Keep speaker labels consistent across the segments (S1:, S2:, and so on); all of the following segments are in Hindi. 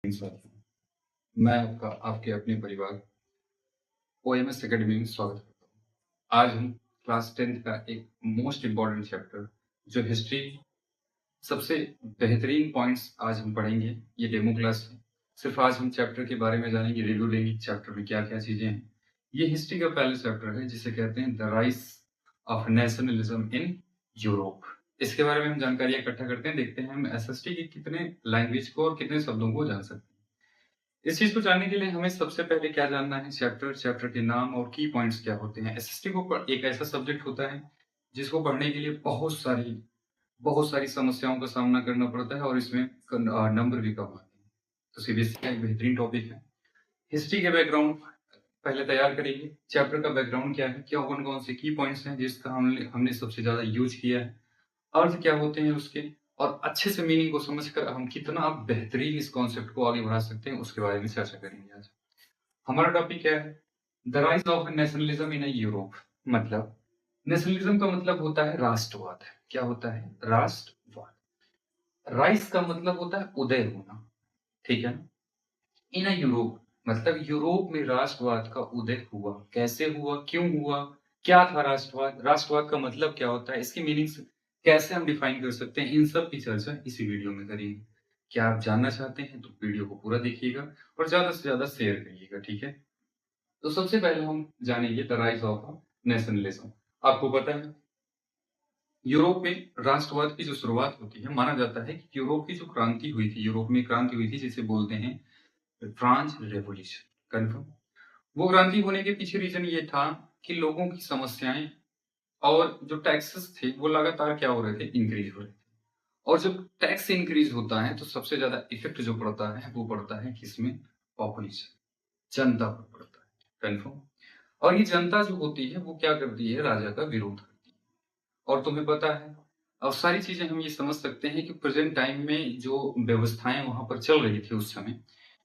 S1: मैं आपका आपके अपने परिवार ओएमएस एकेडमी में स्वागत करता हूँ। आज हम क्लास 10th का एक मोस्ट इम्पोर्टेंट चैप्टर जो हिस्ट्री सबसे बेहतरीन पॉइंट्स आज हम पढ़ेंगे। ये डेमो क्लास है। सिर्फ आज हम चैप्टर के बारे में जानेंगे, रिव्यू लेंगे चैप्टर में क्या-क्या चीजें हैं। ये हिस्ट्री का पहला चैप्टर है जिसे कहते हैं the rise of nationalism in Europe. इसके बारे में हम जानकारी इकट्ठा करते हैं, देखते हैं हम एसएसटी के कितने लैंग्वेज को और कितने शब्दों को जान सकते हैं। इस चीज को जानने के लिए हमें सबसे पहले क्या जानना है, चैप्टर के नाम और की पॉइंट्स क्या होते हैं। एसएसटी को एक ऐसा सब्जेक्ट होता है जिसको पढ़ने के लिए बहुत सारी समस्याओं का सामना करना पड़ता है और इसमें नंबर भी कम आते हैं। तो सीबीएसई का एक बेहतरीन टॉपिक है। हिस्ट्री के बैकग्राउंड पहले तैयार करेंगे। चैप्टर का बैकग्राउंड क्या है, क्या कौन कौन से की पॉइंट्स हैं जिसका हमने सबसे ज्यादा यूज किया है, अर्थ क्या होते हैं उसके, और अच्छे से मीनिंग को समझकर हम कितना बेहतरीन इस कॉन्सेप्ट को आगे बढ़ा सकते हैं उसके बारे में चर्चा करेंगे आज। हमारा टॉपिक क्या है, the rise of nationalism in Europe. मतलब नेशनलिज्म का मतलब होता है राष्ट्रवाद। क्या होता है? राष्ट्रवाद। राइज का मतलब होता है उदय होना, ठीक है ना। इन यूरोप मतलब यूरोप में राष्ट्रवाद का उदय हुआ। कैसे हुआ, क्यों हुआ, क्या था राष्ट्रवाद, राष्ट्रवाद का मतलब क्या होता है, इसकी मीनिंग्स कैसे हम डिफाइन कर सकते हैं, इन सब की चर्चा इसी वीडियो में करेंगे। क्या आप जानना चाहते हैं तो वीडियो को पूरा देखिएगा और ज्यादा से ज्यादा शेयर करिएगा, ठीक है। तो सबसे पहले हम जानेंगे द राइज ऑफ नेशनलिज्म। आपको पता है यूरोप में राष्ट्रवाद की जो शुरुआत होती है, माना जाता है कि यूरोप की जो क्रांति हुई थी, यूरोप में क्रांति हुई थी जिसे बोलते हैं फ्रांस रेवोल्यूशन। कन्फर्म। वो क्रांति होने के पीछे रीजन ये था कि लोगों की समस्याएं और जो टैक्सेस थे वो लगातार क्या हो रहे थे, इंक्रीज हो रहे थे। और जब टैक्स इंक्रीज होता है तो सबसे ज्यादा इफेक्ट जो पड़ता है वो पड़ता है किसमें? पॉपुलेशन, जनता पर पड़ता है। कन्फर्म। और ये जनता जो होती है वो क्या करती है? राजा का विरोध करती है। और तुम्हें पता है, अब सारी चीजें हम ये समझ सकते हैं कि प्रेजेंट टाइम में जो व्यवस्थाएं वहां पर चल रही थी उस समय,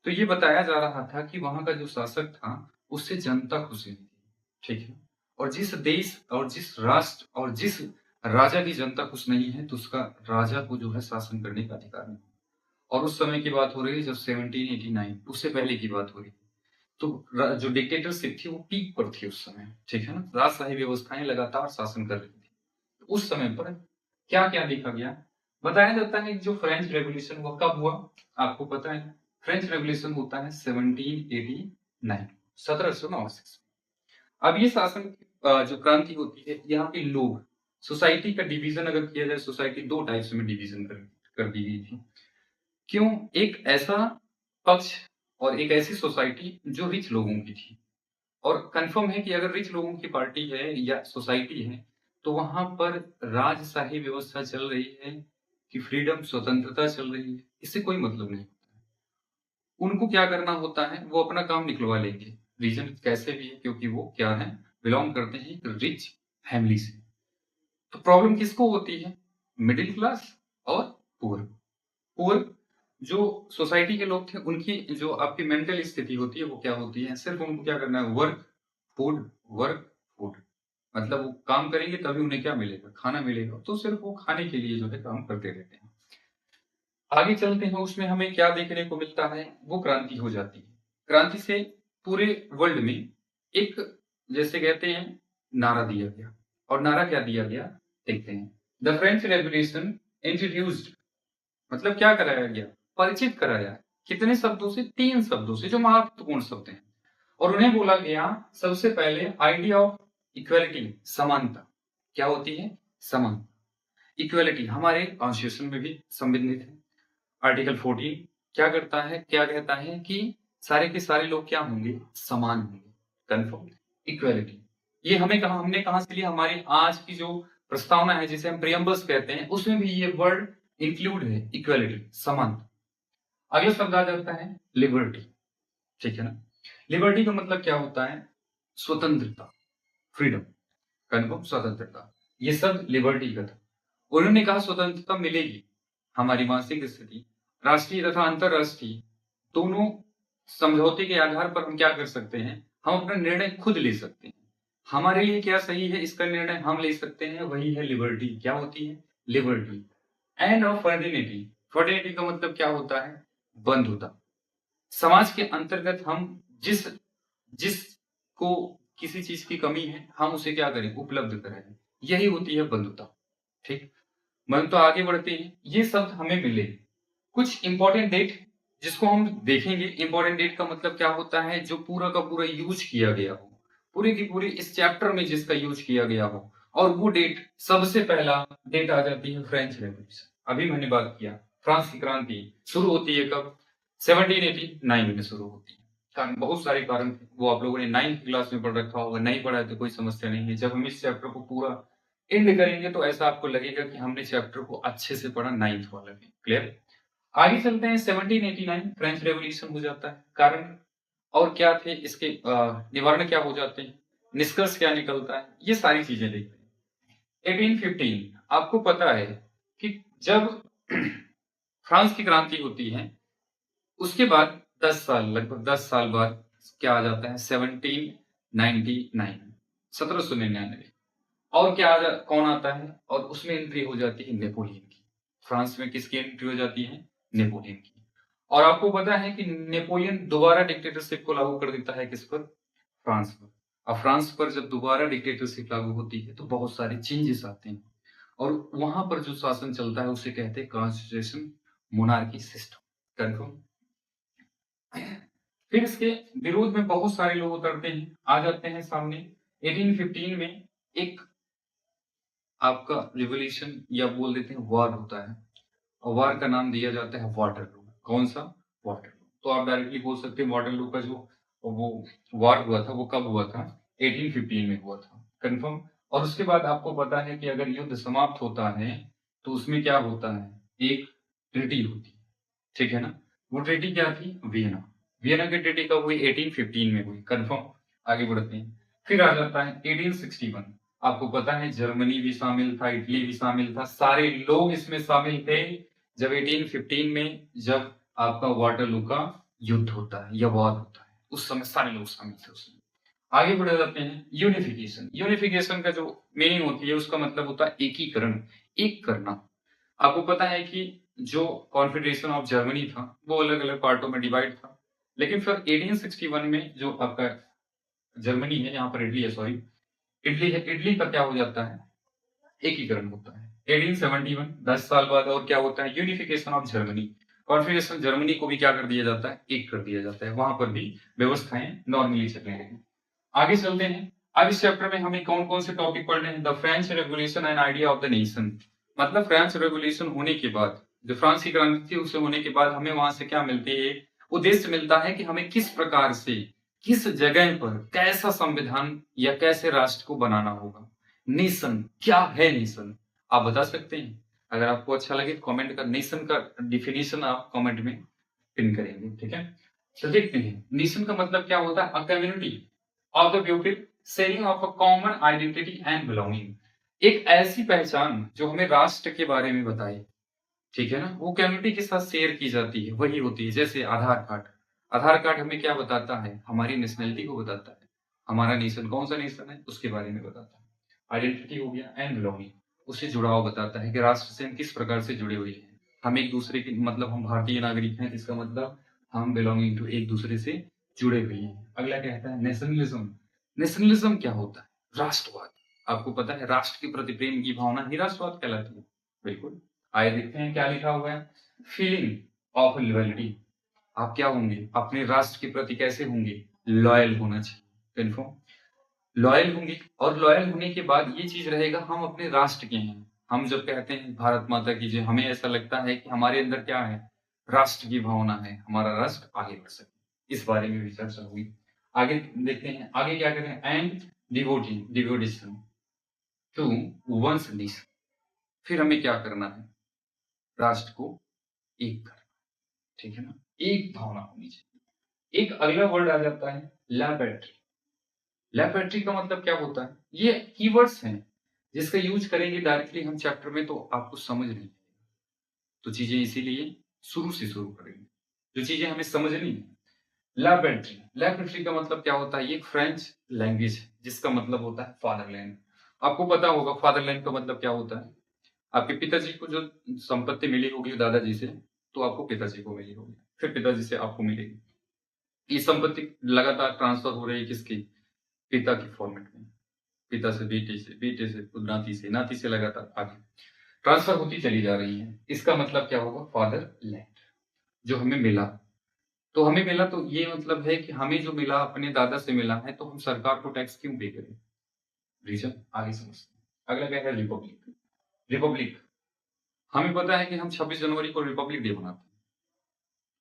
S1: तो ये बताया जा रहा था कि वहां का जो शासक था उससे जनता खुश नहीं थी, ठीक है। और जिस देश और जिस राष्ट्र और जिस राजा की जनता खुश नहीं है तो उसका राजा को जो है शासन करने का अधिकार नहीं। और उस समय की बात हो रही है जब 1789, उससे पहले की बात हो रही है। तो जो डिक्टेटरशिप थी वो पीक पर थी उस समय, ठीक है ना। राजशाही व्यवस्थाएं लगातार शासन कर रही थी। उस समय पर क्या क्या देखा गया, बताया जाता है कि जो फ्रेंच रेवोल्यूशन वो कब हुआ, आपको पता है? फ्रेंच रेवोल्यूशन होता है 1789, 1789। अब ये शासन जो क्रांति होती है, यहाँ पे लोग, सोसाइटी का डिवीजन अगर किया जाए, सोसाइटी दो टाइप्स में डिवीजन कर दी गई थी। क्यों? एक ऐसा पक्ष और एक ऐसी सोसाइटी जो रिच लोगों की थी। और कंफर्म है कि अगर रिच लोगों की पार्टी है या सोसाइटी है तो वहां पर राजशाही व्यवस्था चल रही है कि फ्रीडम, स्वतंत्रता चल रही है, इससे कोई मतलब नहीं। उनको क्या करना होता है, वो अपना काम निकलवा लेंगे। रीजन कैसे भी है, क्योंकि वो क्या है, बिलोंग करते हैं एक रिच फैमिली से। तो प्रॉब्लम किसको होती है? मिडिल क्लास और पुअर। पुअर जो सोसाइटी के लोग थे उनकी जो आपकी मेंटल स्थिति होती है वो क्या होती है, सिर्फ उनको क्या करना है, वर्क फूड, वर्क फूड। मतलब वो काम करेंगे तभी उन्हें क्या मिलेगा, खाना मिलेगा। तो सिर्फ वो खाने के लिए जो है काम करते रहते हैं। आगे चलते हैं, उसमें हमें क्या देखने को मिलता है, वो क्रांति हो जाती है। क्रांति से पूरे वर्ल्ड में एक, जैसे कहते हैं, नारा दिया गया। और नारा क्या दिया गया, देखते हैं। द फ्रेंच रेवोल्यूशन इंट्रोड्यूस्ड, मतलब क्या कराया गया, परिचित कराया। कितने शब्दों से? 3 शब्दों से जो महत्वपूर्ण शब्द हैं। और उन्हें बोला गया सबसे पहले आइडिया ऑफ इक्वालिटी, समानता। क्या होती है? समानता। इक्वालिटी हमारे कॉन्स्टिट्यूशन में भी संबंधित है। आर्टिकल 14 क्या करता है, क्या कहता है कि सारे के सारे लोग क्या होंगे, समान होंगे। कन्फर्म। इक्वालिटी ये हमने कहा से लिया, हमारी आज की जो प्रस्तावना है जिसे हम प्रियम्बल्स कहते हैं उसमें भी ये वर्ड इंक्लूड है, इक्वालिटी, समानता। अगला शब्द आ जाता है लिबर्टी, ठीक है ना। लिबर्टी का मतलब क्या होता है? स्वतंत्रता, फ्रीडम। कन्फर्म, स्वतंत्रता। ये सब लिबर्टी का था। उन्होंने कहा स्वतंत्रता मिलेगी, हमारी मानसिक स्थिति राष्ट्रीय तथा अंतरराष्ट्रीय दोनों समझौते के आधार पर हम क्या कर सकते हैं, हम अपना निर्णय खुद ले सकते हैं। हमारे लिए क्या सही है इसका निर्णय हम ले सकते हैं, वही है लिबर्टी। क्या होती है? Liberty. End of fraternity. Fraternity का मतलब क्या होता है? बंधुता। समाज के अंतर्गत हम जिस जिसको किसी चीज की कमी है, हम उसे क्या करें, उपलब्ध कराएं। यही होती है बंधुता। ठीक, मन तो आगे बढ़ते हैं, ये शब्द हमें मिले कुछ इंपॉर्टेंट डेट जिसको हम देखेंगे। इंपॉर्टेंट डेट का मतलब क्या होता है, जो पूरा का पूरा यूज किया गया हो, पूरी की पूरी इस चैप्टर में जिसका यूज किया गया हो। और वो डेट, सबसे पहला डेट आ जाती है फ्रेंच रेवोल्यूशन। अभी मैंने बात किया फ्रांस की क्रांति शुरू होती है कब, 1789 में शुरू होती है। कारण, बहुत सारे कारण थे, वो आप लोगों ने 9th क्लास में पढ़ रखा होगा, नहीं पढ़ा है तो कोई समस्या नहीं है। जब हम इस चैप्टर को पूरा एंड करेंगे तो ऐसा आपको लगेगा कि हमने चैप्टर को अच्छे से पढ़ा, 9th वाला भी। क्लियर? आगे चलते हैं। 1789 फ्रेंच रेवोल्यूशन हो जाता है। कारण और क्या थे इसके, निवारण क्या हो जाते हैं, निष्कर्ष क्या निकलता है, ये सारी चीजें देखते हैं। 1815 आपको पता है कि जब फ्रांस की क्रांति होती है, उसके बाद 10 साल, लगभग 10 साल बाद क्या आ जाता है, 1799, 1799। और क्या कौन आता है, और उसमें एंट्री हो जाती है नेपोलियन की। फ्रांस में किसकी एंट्री हो जाती है, नेपोलियन की। और आपको पता है कि नेपोलियन दोबारा डिक्टेटरशिप को लागू कर देता है किस पर, फ्रांस पर। अब फ्रांस पर जब दोबारा डिक्टेटरशिप लागू होती है तो बहुत सारे चेंजेस आते हैं, और वहां पर जो शासन चलता है उसे कहते हैं कॉन्स्टिट्यूशन मोनार्की सिस्टम। कंफर्म? फिर इसके विरोध में बहुत सारे लोग उतरते हैं, आ जाते हैं सामने। 1815 में एक आपका रिवोल्यूशन या बोल देते हैं वॉर होता है, और वॉर का नाम दिया जाता है वाटरलू। कौन सा, वाटरलू। तो आप डायरेक्टली बोल सकते हैं वाटरलू का जो वो वॉर हुआ था वो कब हुआ था, 1815 में हुआ था। कंफर्म? और उसके बाद आपको पता है कि अगर युद्ध समाप्त होता है तो उसमें क्या होता है, एक ट्रीटी होती है। ठीक है ना? वो ट्रीटी क्या थी, वियना। वियना की ट्रीटी कब हुई, 1815 में हुई। कंफर्म? आगे बढ़ते हैं। फिर आ जाता है 1861। आपको पता है जर्मनी भी शामिल था, इटली भी शामिल था, सारे लोग इसमें शामिल थे। जब 1815 में जब आपका वाटरलू का युद्ध होता है या वॉर होता है, उस समय सारे लोग शामिल थे उसमें। आगे बढ़ जाते हैं। यूनिफिकेशन। यूनिफिकेशन का जो मीनिंग होती है उसका मतलब होता है एकीकरण, एक करना। आपको पता है कि जो कॉन्फेडरेशन ऑफ जर्मनी था वो अलग अलग पार्टों में डिवाइड था, लेकिन फिर 1861 में जो आपका जर्मनी है, यहाँ पर इटली है, सॉरी, इटली है, इटली का क्या हो जाता है, एकीकरण होता है 1871, 10 साल बाद। और क्या होता है, unification of Germany. Confederation Germany को भी क्या कर दिया जाता है, एक कर दिया जाता है। वहां पर भी व्यवस्थाएं नॉर्मली चलने लगी। आगे चलते हैं। अब इस चैप्टर में हमें कौन कौन से टॉपिक पढ़ने हैं, the French revolution and idea of the nation. मतलब फ्रेंच रेवोल्यूशन होने के बाद, जो फ्रांस की क्रांति थी उसे होने के बाद हमें वहां से क्या मिलती है, उद्देश्य मिलता है कि हमें किस प्रकार से, किस जगह पर कैसा संविधान या कैसे राष्ट्र को बनाना होगा। नेशन क्या है, नेशन आप बता सकते हैं? अगर आपको अच्छा लगे तो कमेंट कर, नेशन का डिफिनेशन आप कमेंट में पिन करेंगे। ठीक है, तो देखते हैं नेशन का मतलब क्या होता है, a community of the people sharing of a common identity and belonging. एक ऐसी पहचान जो हमें राष्ट्र के बारे में बताए। ठीक है ना, वो कम्युनिटी के साथ शेयर की जाती है, वही होती है। जैसे आधार कार्ड, आधार कार्ड हमें क्या बताता है, हमारी नेशनलिटी को बताता है, हमारा नेशन कौन सा नेशन है उसके बारे में बताता है। आइडेंटिटी हो गया, एंड बिलोंगिंग उससे जुड़ाव बताता है कि राष्ट्र से हम किस प्रकार से जुड़े हुए हैं। हम एक दूसरे के, मतलब हम भारतीय नागरिक हैं, इसका मतलब हम बिलोंगिंग टू, एक दूसरे से जुड़े हुए हैं। अगला कहता है नेशनलिज्म। नेशनलिज्म क्या होता है, राष्ट्रवाद। आपको पता है राष्ट्र के प्रति प्रेम की भावना ही राष्ट्रवाद कहलाती है। बिल्कुल। आइए देखते हैं क्या लिखा हुआ है। Feeling of loyalty. आप क्या होंगे, अपने राष्ट्र के प्रति कैसे होंगे, लॉयल होना चाहिए। कन्फर्म? लॉयल होंगे, और लॉयल होने के बाद ये चीज रहेगा, हम अपने राष्ट्र के हैं। हम जब कहते हैं भारत माता की जय, हमें ऐसा लगता है कि हमारे अंदर क्या है, राष्ट्र की भावना है, हमारा राष्ट्र आगे बढ़ सके। इस बारे में भी चर्चा हुई। आगे देखते हैं, आगे क्या करें, एंड डिवोटेशन टू वंस नेशन। फिर हमें क्या करना है, राष्ट्र को एक करना। ठीक है ना, एक भावना होनी चाहिए। एक अगला वर्ड आ जाता है ला पैट्री। ला पैट्री का मतलब क्या होता है, ये कीवर्ड्स हैं जिसका यूज करेंगे डायरेक्टली हम चैप्टर में तो आपको समझ नहीं आएगा। तो चीजें इसीलिए शुरू से शुरू करेंगे, जो चीजें हमें समझनी है। ला पैट्री, ला पैट्री का मतलब क्या होता है, ये एक फ्रेंच लैंग्वेज है जिसका मतलब होता है फादरलैंड। आपको पता होगा फादरलैंड का मतलब क्या होता है। आपके पिताजी को जो संपत्ति मिली होगी दादाजी से, तो आपको पिताजी को मिली होगी, फिर पिताजी से आपको मिलेगी। ये संपत्ति लगातार ट्रांसफर हो रही है किसकी? पिता के फॉर्मेट में। पिता से बेटे से, बेटे से नाती से, नाती से लगातार आगे ट्रांसफर होती चली जा रही है। इसका मतलब क्या होगा? फादर लैंड जो हमें मिला। तो हमें मिला तो ये मतलब है कि हमें जो मिला अपने दादा से मिला है, तो हम सरकार को टैक्स क्यों पे करें? रीजन आगे समझते हैं। अगला क्या है? रिपब्लिक। रिपब्लिक हमें पता है कि हम 26 जनवरी को रिपब्लिक डे मनाते हैं।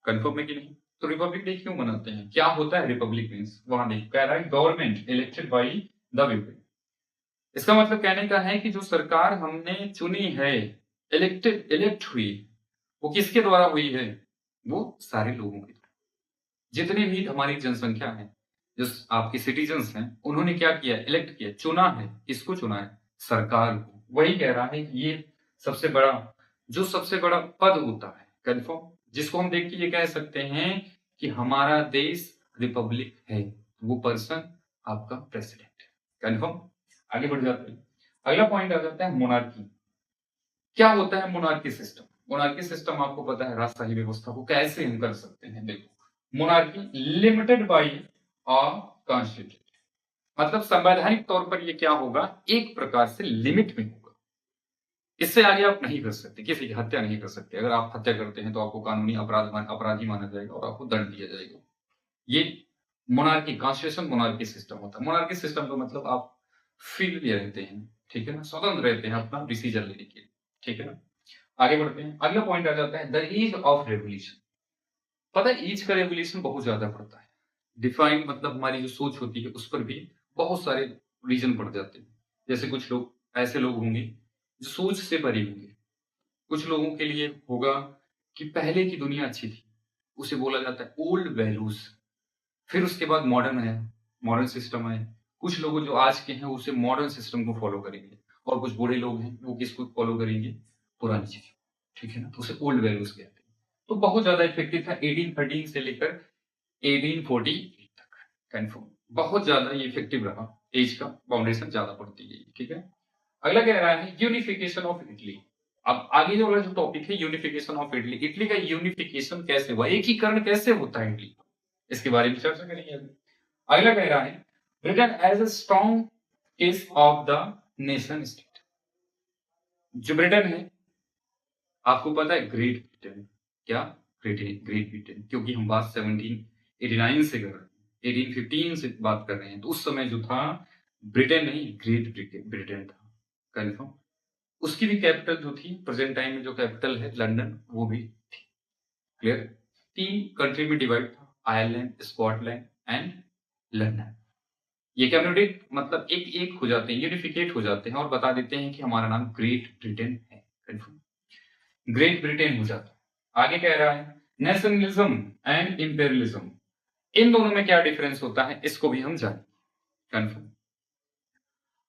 S1: कंफर्म है कि नहीं? तो रिपब्लिक डे क्यों मनाते हैं? क्या होता है रिपब्लिक मीन्स? वहां देखिए कह रहा है government elected by the people. इसका मतलब कहने का है कि जो सरकार हमने चुनी है, इलेक्ट हुई, वो किसके द्वारा हुई है? वो सारे लोगों के द्वारा। जितनी भी हमारी जनसंख्या है, जो आपके सिटीजन्स हैं, उन्होंने क्या किया? इलेक्ट किया, चुना है। किसको चुना है? सरकार को। वही कह रहा है कि ये सबसे बड़ा सबसे बड़ा पद होता है, कंफर्म, जिसको हम देख के ये कह सकते हैं कि हमारा देश रिपब्लिक है, वो पर्सन आपका प्रेसिडेंट है। कंफर्म। आगे बढ़ जाते हैं। अगला पॉइंट आ जाता है मोनार्की। क्या होता है मोनार्की सिस्टम? मोनार्की सिस्टम आपको पता है, राजशाही व्यवस्था को कैसे हम कर सकते हैं। देखो, monarchy limited by a constitution, मतलब संवैधानिक तौर पर ये क्या होगा? एक प्रकार से लिमिट में होगा। इससे आगे आप नहीं कर सकते, किसी की हत्या नहीं कर सकते। अगर आप हत्या करते हैं तो आपको कानूनी अपराधी माना जाएगा और आपको दंड दिया जाएगा। ये मोनार्की कॉन्स्टिट्यूशन मोनार्की सिस्टम होता है। मोनार्की सिस्टम का मतलब आप फ्री रहते हैं, ठीक है ना, स्वतंत्र रहते हैं अपना डिसीजन लेने के लिए, ठीक है ना। आगे बढ़ते हैं। अगला पॉइंट आ जाता है द एज ऑफ रेवोल्यूशन। पता है एज का रेवोल्यूशन बहुत ज्यादा पड़ता है। डिफाइन मतलब हमारी जो सोच होती है उस पर भी बहुत सारे रीजन पड़ जाते हैं। जैसे कुछ लोग ऐसे लोग होंगे जो सोच से परे होंगे। कुछ लोगों के लिए होगा कि पहले की दुनिया अच्छी थी, उसे बोला जाता है ओल्ड वैल्यूज। फिर उसके बाद मॉडर्न है, मॉडर्न सिस्टम है। कुछ लोग जो आज के हैं उसे मॉडर्न सिस्टम को फॉलो करेंगे, और कुछ बूढ़े लोग हैं वो किसको फॉलो करेंगे? पुरानी चीज, ठीक है ना। तो उसे ओल्ड वैल्यूज कहते हैं। तो बहुत ज्यादा इफेक्टिव था 1813 से लेकर 1848 तक। कंफर्म, बहुत ज्यादा ये इफेक्टिव रहा। एज का फाउंडेशन ज्यादा पड़ती गई, ठीक है। अगला कह रहा है यूनिफिकेशन ऑफ इटली। अब आगे जो वाला जो टॉपिक है यूनिफिकेशन ऑफ इटली, इटली का यूनिफिकेशन कैसे हुआ, एकीकरण कैसे होता है इटली, इसके बारे में चर्चा करेंगे अभी। अगला कह रहा है Britain as a strong case of the nation state. जो ब्रिटेन है, आपको पता है ग्रेट ब्रिटेन, क्या ग्रेट ब्रिटेन, क्योंकि हम बात 1789 से कर रहे हैं, 1815 से बात कर रहे हैं, तो उस समय जो था ब्रिटेन नहीं ग्रेट ब्रिटेन था। कंफर्म। उसकी भी कैपिटल जो थी प्रेजेंट टाइम में जो कैपिटल है लंदन, वो भी थी। क्लियर। 3 कंट्री में डिवाइड था, आयरलैंड, स्कॉटलैंड एंड लंदन। ये कम्युनिटी मतलब एक एक हो जाते हैं, यूनिफिकेट हो जाते हैं और बता देते हैं कि हमारा नाम ग्रेट ब्रिटेन है। कंफर्म, ग्रेट ब्रिटेन हो जाता है। आगे कह रहा है नेशनलिज्म एंड इंपेरियलिज्म, इन दोनों में क्या डिफरेंस होता है, इसको भी हम जानें। कंफर्म।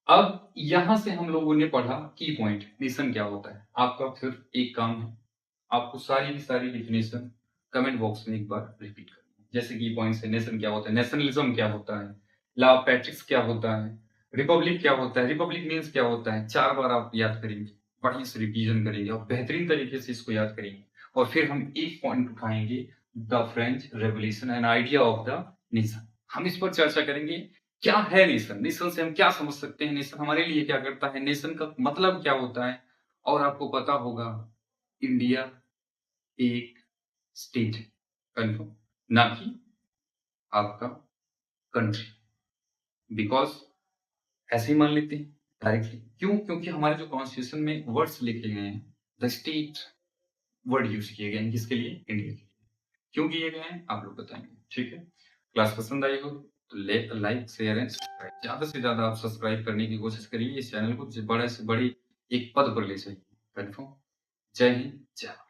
S1: अब यहां से हम लोगों ने पढ़ा की पॉइंट, नेशन क्या होता है। आपका सिर्फ एक काम है, आपको सारी की सारी डिफिनेशन कमेंट बॉक्स में एक बार रिपीट करना है। जैसे की पॉइंट्स है, नेशन क्या होता है, नेशनलिज्म क्या होता है, लॉ ऑफ पैट्रिक्स क्या होता है, रिपब्लिक क्या होता है, रिपब्लिक मीन्स क्या होता है। 4 बार आप याद करेंगे, बढ़िया से रिवीजन करेंगे और बेहतरीन तरीके से इसको याद करेंगे। और फिर हम एक पॉइंट उठाएंगे, the French revolution and idea of the nation. हम इस पर चर्चा करेंगे क्या है नेशन, नेशन से हम क्या समझ सकते हैं, नेशन हमारे लिए क्या करता है, नेशन का मतलब क्या होता है। और आपको पता होगा इंडिया एक स्टेट है, कंफर्म, ना कि आपका कंट्री। बिकॉज ऐसे ही मान लेते हैं डायरेक्टली, क्यों? क्योंकि हमारे जो कॉन्स्टिट्यूशन में वर्ड्स लिखे गए हैं, द स्टेट वर्ड यूज किए गए हैं, किसके लिए? इंडिया के लिए। क्यों किए गए हैं आप लोग बताएंगे, ठीक है। क्लास पसंद आई हो तो लाइक शेयर एंड सब्सक्राइब, ज्यादा से ज्यादा आप सब्सक्राइब करने की कोशिश करिए, इस चैनल को बड़े से बड़ी एक पद पर ले जाइए। कंफर्म। जय हिंद, जय भारत।